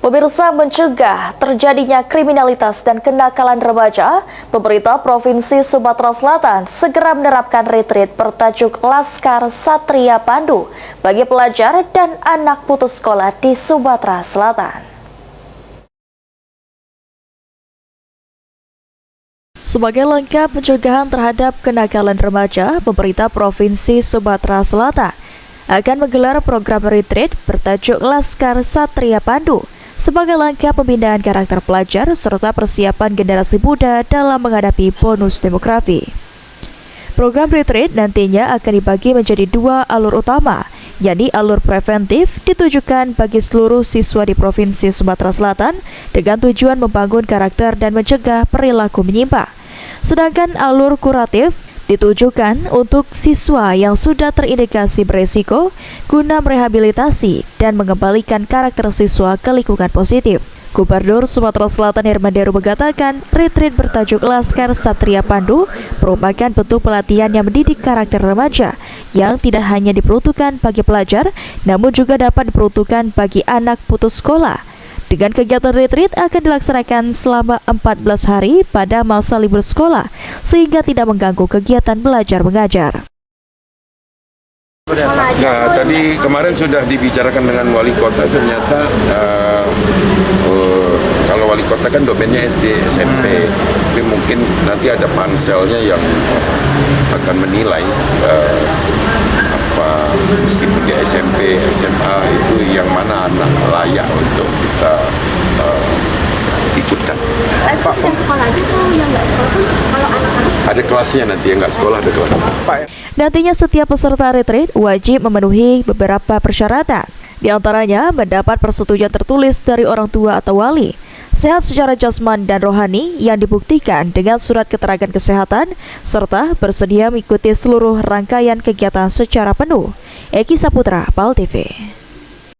Pemirsa, mencegah terjadinya kriminalitas dan kenakalan remaja, pemerintah Provinsi Sumatera Selatan segera menerapkan retreat bertajuk Laskar Satria Pandu bagi pelajar dan anak putus sekolah di Sumatera Selatan. Sebagai langkah pencegahan terhadap kenakalan remaja, pemerintah Provinsi Sumatera Selatan akan menggelar program retreat bertajuk Laskar Satria Pandu sebagai langkah pembinaan karakter pelajar serta persiapan generasi muda dalam menghadapi bonus demografi. Program retreat nantinya akan dibagi menjadi dua alur utama, yakni alur preventif ditujukan bagi seluruh siswa di Provinsi Sumatera Selatan dengan tujuan membangun karakter dan mencegah perilaku menyimpang. Sedangkan alur kuratif ditujukan untuk siswa yang sudah terindikasi beresiko guna merehabilitasi dan mengembalikan karakter siswa ke lingkungan positif. Gubernur Sumatera Selatan Herman Deru mengatakan retreat bertajuk Laskar Satria Pandu merupakan bentuk pelatihan yang mendidik karakter remaja yang tidak hanya diperuntukkan bagi pelajar namun juga dapat diperuntukkan bagi anak putus sekolah. Dengan kegiatan retreat akan dilaksanakan selama 14 hari pada masa libur sekolah, sehingga tidak mengganggu kegiatan belajar mengajar. Nah, tadi kemarin sudah dibicarakan dengan wali kota, ternyata kalau wali kota kan domainnya SD, SMP, tapi mungkin nanti ada panselnya yang akan menilai meskipun di SMP, SMA itu yang mana anak layak untuk kita ikutkan. Pak, yang sekolah aja atau yang nggak sekolah pun kalau anak-anak? Ada kelasnya nanti, yang nggak sekolah ada kelasnya. Nantinya setiap peserta retreat wajib memenuhi beberapa persyaratan. Di antaranya mendapat persetujuan tertulis dari orang tua atau wali, sehat secara jasmani dan rohani yang dibuktikan dengan surat keterangan kesehatan, serta bersedia mengikuti seluruh rangkaian kegiatan secara penuh. Eki Saputra, PAL TV.